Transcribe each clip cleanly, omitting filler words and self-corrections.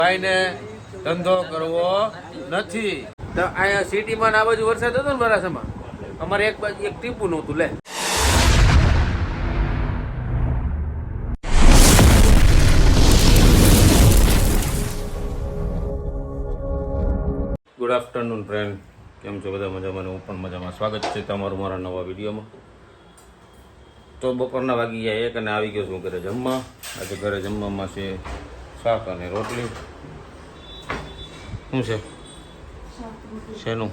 ભાઈને ધંધો કરવો નથી. તો અહીંયા સિટીમાં આ બાજુ વરસાદ હતો ને વરાસામાં, અમારે એક બાજુ એક ટીપું નહોતું. લે ગુડ આફ્ટરનૂન ફ્રેન્ડ, કેમ છો બધા? મજામાં? હું પણ મજામાં. સ્વાગત છે તમારું મારા નવા વિડીયોમાં. તો બપોરના વાગી ગયા 1 અને આવી ગયો છું ઘરે જમવા. આજે ઘરે જમવામાં છે શાક અને રોટલી. શું છે? શેનું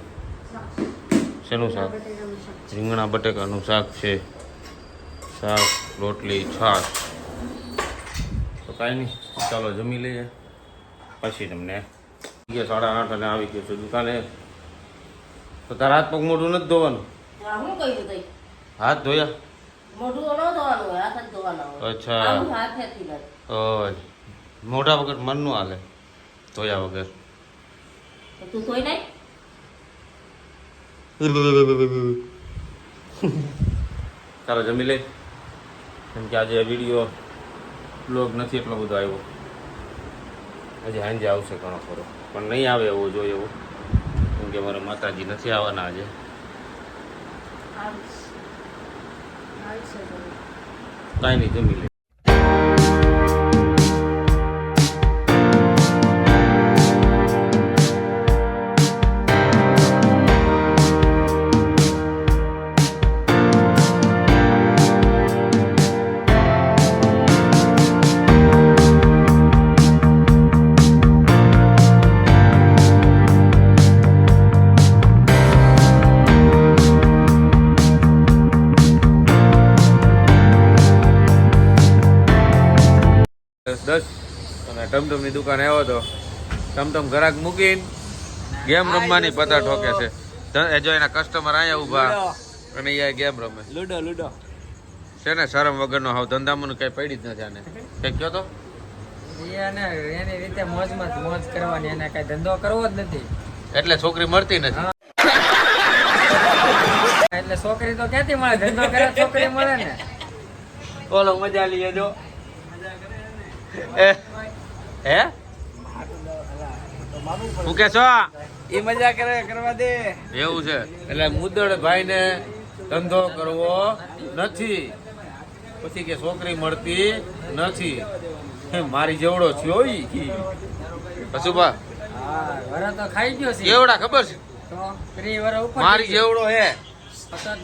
શાક? રીંગણા બટેકાનું શાક છે. શાક, રોટલી, છાશ. તો કાંઈ નહીં, ચાલો જમી લઈએ, પછી તમને 8:30 અને આવી ગયો છું દુકાને. તો તારા હાથ પગ મોઢું નથી ધોવાનું? હાથ ધોયા? અચ્છા, મોઢા વગર મન નું હાલે, ધોયા વગર. ચાલો જમી લે, કેમ કે આજે વિડીયો બ્લોગ નથી એટલો બધો આવ્યો. હજી સાંજે આવશે ઘણો ખરો, પણ નહીં આવે એવો જોઈએ એવો, કેમ કે મારા માતાજી નથી આવવાના આજે. કાંઈ નહીં, જમી લે. અને ટમટમની દુકાન આવ્યો હતો. ટમટમ ઘરાક મૂકીને ગેમ રમવાની પતા ઠોકે છે. જો એના કસ્ટમર અહીંયા ઊભા અને અહીંયા ગેમ રમે. લુડો છે ને, શરમ વગરનો હાવ. ધંધામાં કઈ પડી જ નથી આને. કઈ કયો તો એની રીતે મોજમાં મોજ કરવાની, એને કઈ ધંધો કરવો જ નથી, એટલે છોકરી મળતી નથી. એટલે છોકરી તો ક્યાંથી મળે? ધંધો કરે છોકરી મળે ને. બોલો, મજા લઈએ જો. હે હું કે છો? એ મજા કરવા દે એવું છે. એટલે મુદડ ભાઈને ધંધો કરવો નથી, પછી કે છોકરી મળતી નથી. મારી જેવડો થયો પછી બા વરા તો ખાઈ ગયો છે. કેવડા ખબર છે? તો 30 વર્ષ ઉપર મારી જેવડો હે.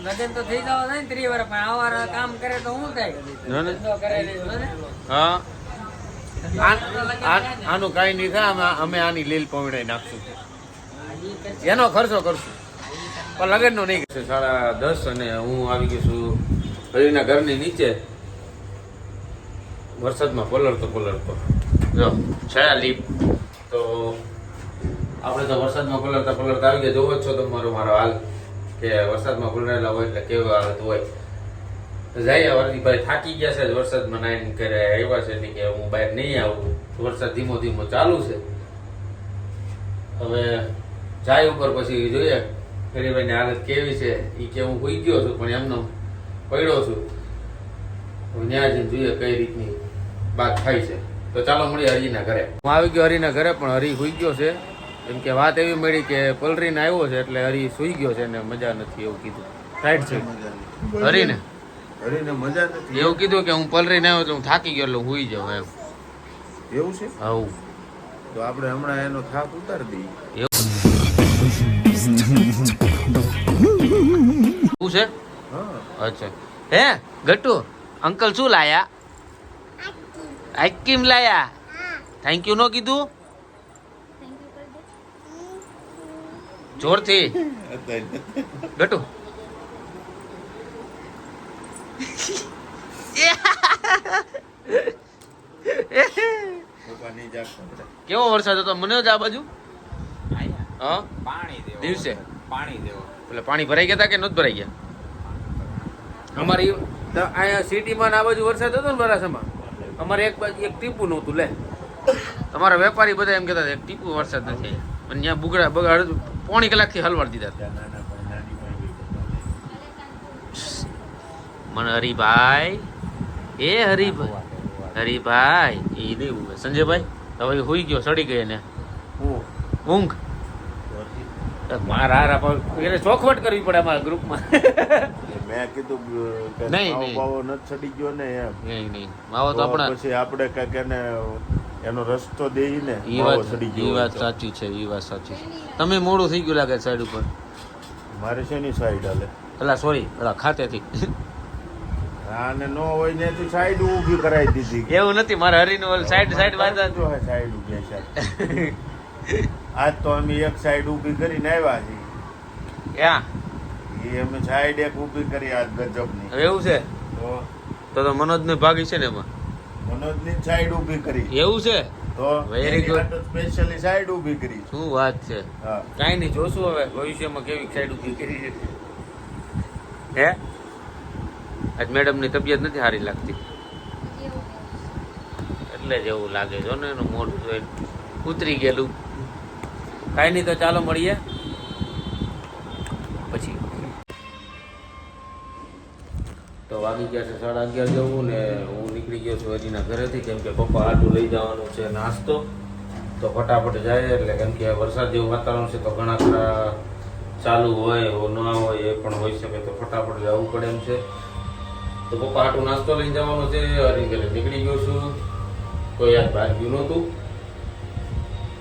લગન તો થઈ જવા ને 30 વર્ષ, પણ આવા કામ કરે તો શું થાય? ધંધો કરે ને. હા, આનું કઈ નહીં થાય. અમે આની લીલ પવડાઈ નાખશું, એનો ખર્ચો કરશું, પણ લગન નો નહીં કરશે. 10:30 અને હું આવી ગયો છું હરિના ઘરની નીચે. વરસાદમાં પલળતો જો છાયા લીપ. તો આપણે તો વરસાદમાં પલળતા આવી ગયા. જોવો જ છો તમારો મારો હાલ, કે વરસાદમાં પલળેલા હોય એટલે કેવું હાલત હોય. જાય વરદીભાઈ થાકી ગયા છે વરસાદમાં નાઈને કરે આવ્યા છે, કે હું બહાર નહીં આવું. વરસાદ ધીમો ધીમો ચાલુ છે. હવે જાય ઉપર, પછી જોઈએ ગરીબાઈની હાલત કેવી છે. એ કે હું હોઈ ગયો છું, પણ એમનો પડ્યો છું. ત્યાં જઈને જોઈએ કઈ રીતની વાત થાય છે. તો ચાલો મળીએ હરીના ઘરે. હું આવી ગયો હરીના ઘરે, પણ હરી સુઈ ગયો છે. એમ કે વાત એવી મળી કે પલરીને આવ્યો છે એટલે હરી સુઈ ગયો છે ને મજા નથી એવું કીધું. રાઈટ છે હરીને? હરીને મજા નથી એવું કીધું કે હું પલરીને આવ્યો એટલે હું થાકી ગયો એટલે હુઈ જાઉં એમ. એવું છે? આવું તો આપણે હમણાં એનો થાક ઉતારી દઈએ. શું છે? હા, અચ્છા. હે ગટ્ટુ અંકલ શું લાયા? આઈસ્ક્રીમ લાયા. થેન્ક યુ નો કીધું? જોરથી ગટ્ટુ. કેવો વરસાદ હતો? મને જ આ બાજુ દિવસે એટલે પાણી ભરાઈ ગયા હતા કે નથી ભરાઈ ગયા? અમારી અહીંયા સિટીમાં આ બાજુ વરસાદ હતો ને વરાસામાં, અમારે એક બાજુ એક ટીપું નહોતું. લે તમારા વેપારી બધા એમ કહેતા એક ટીપું વરસાદ નથી. અને ત્યાં બુગડા બગાડ પોણી કલાકથી હલવાડ દીધા. મને હરીભાઈ, એ હરીભાઈ એ નહીં સંજયભાઈ હવે હુઈ ગયો, સડી ગઈ ને હું ઊંઘ. મારા હારા પણ એને ચોખવટ કરવી પડે અમારા ગ્રુપમાં. મેં કીધું કે નહીં, માવો નહીં. બાવો નથી ચડી ગયો ને એમ નહીં માવો તો તો આપણા પછી આપણે કાંઈક એને એનો રસ્તો દેઈ ને ઈ માવો વાત ચડી ઈ ગયો વાત હોય તો. સાચી છે, ઈ વાત સાચી છે. તમે મોડું થઈ ગયું લાગે સાઈડ ઉપર. મારે શેની સાઈડ હાલે પેલા સોરી પેલા ખાતેથી. આને નો હોય ને તું સાઈડ ઊભી કરાવી દીધી એવું નથી, મારે હરીનું ઓલું સાઈડ વાંધા. જો હે સાઈડ ઊભી છે આજ તો અમે એક સાઈડ ઊભી કરીને આવ્યા છીએ ક્યાં એ અમે સાઈડ એક ઊભી કરી આજ ગજબની હવે એવું છે તો મનોજને ભાગી છે ને એમાં. મનોજની સાઈડ ઊભી કરી એવું છે, તો Very good. સ્પેશિયલી સાઈડ ઊભી કરી શું વાત છે. હા કાંઈ નહીં, જોશું હવે ભવિષ્યમાં કેવી સાઈડ ઊભી કરી છે. હે આજ મેડમની તબિયત નથી સારી લાગતી એટલે જ એવું લાગે છે ને, એનું મોઢું જોઈને ઉતરી ગયેલું. કાંઈ નહીં, તો ચાલો મળીએ પછી. તો વાગી ગયા છે 11:30 જેવું ને હું નીકળી ગયો છું હરીના ઘરેથી, કેમ કે પપ્પા હાટું લઈ જવાનું છે નાસ્તો. તો ફટાફટ જાય એટલે, કેમ કે વરસાદ જેવું વાતાવરણ છે તો ઘણા ખરા ચાલુ હોય ન હોય એ પણ હોઈ શકે, તો ફટાફટ જવું પડે એમ છે. તો પપ્પા હાટું નાસ્તો લઈને જવાનો છે. હરી ઘરે નીકળી ગયો છું, કોઈ આજ બહાર ગયું નહોતું.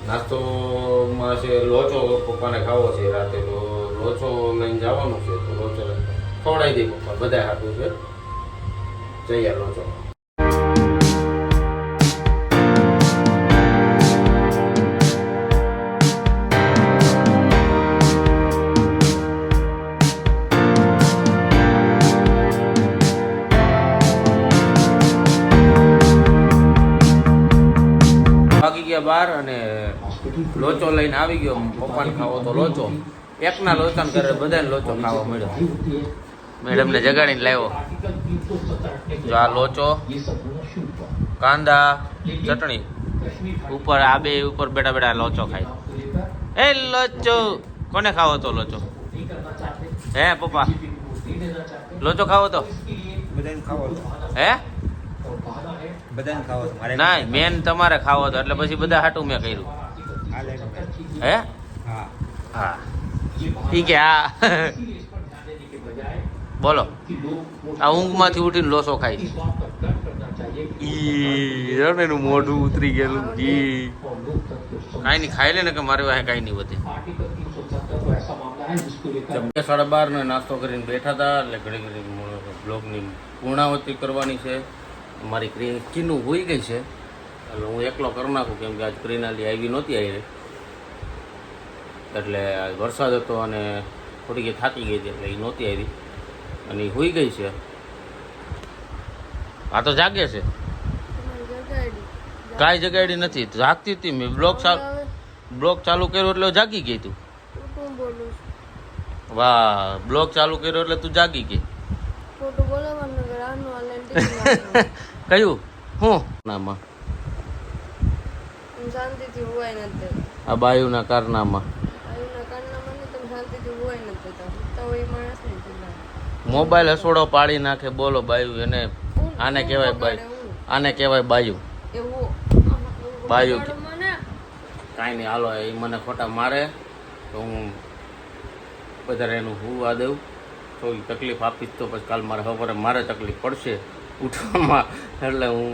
નાસ્તોમાં છે લોચો પપ્પાને ખાવો છે રાતે, તો લોચો લઈને જવાનું છે. તો લોચો ખવડાવી દે પપ્પા, બધા હાટું છે. જઈએ લોચો. વાગી ગયા 12 અને લોચો લઈને આવી ગયો. પપ્પાને ખાવો તો લોચો, એકના લોચાને કરે બધાને લોચો ખાવા મળ્યો. મેડમને જગાડીને લાવ્યો. જો આ લોચો, કાંદા, ચટણી ઉપર, આ બે ઉપર બેઠા બેઠા લોચો ખાય. એ લોચો કોને ખાવો તો લોચો? હે પપ્પા લોચો ખાવો તો? બધાને ખાવો હે બધાને ખાવો મારે ના, મેન તમારે ખાવો તો એટલે પછી બધા હાટું મેં કર્યું. હે હા હા ઠીક છે. હા બોલો. આ ઊંઘમાંથી ઉઠીને લોસો ખાય. એનું મોઢું ઉતરી ગયેલું. ઈ કાંઈ નહીં, ખાઈ લે ને, કે મારે વાહે કાંઈ નહીં વધે. 12:30 ને નાસ્તો કરીને બેઠા હતા એટલે ઘડી ઘડી બ્લોગની પૂર્ણાવતી કરવાની છે. મારી કીનું હોઈ ગઈ છે એટલે હું એકલો કરી નાખું, કેમ કે આજ ક્રિનાલી આવી નહોતી આવી એટલે વરસાદ હતો અને થોડી ગઈ થાકી ગઈ હતી એટલે એ નહોતી આવી અને એ હોઈ ગઈ છે. આ તો જાગે છે, કાંઈ જગાડી નથી, જાગતી હતી. મેં બ્લોગ ચાલુ કર્યો એટલે જાગી ગઈ તું. વાહ, બ્લોગ ચાલુ કર્યો એટલે તું જાગી ગઈ. કયું હું નામાં શાંતિથી હોય નથી આ બાયુના કારનામાં આયુના કારનામાં ને તમે શાંતિથી હોય નથી તો એ માણસ નહીં મોબાઈલ હસોડો પાડી નાખે. બોલો બાયુ, એને આને કહેવાય બાયુ, આને કહેવાય બાયુ. એવું બાયુ મને કાંઈ નહીં, હાલો. એ મને ખોટા મારે તો હું વધારે એનું હુવા દઉં. થોડી તકલીફ આપીશ તો પછી કાલ મારે સવારે મારે તકલીફ પડશે ઉઠવામાં, એટલે હું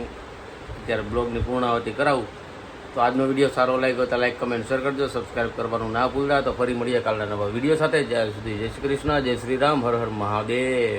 અત્યારે બ્લોગની પૂર્ણાવતી કરાવું. તો આજનો વિડીયો સારો લાગ્યો તો લાઈક, કમેન્ટ, શેર કરજો. સબસ્ક્રાઈબ કરવાનું ના ભૂલતા. તો ફરી મળીએ કાલના નવા વિડીયો સાથે. જ્યાં સુધી જય શ્રી કૃષ્ણ, જય શ્રી રામ, હર હર મહાદેવ.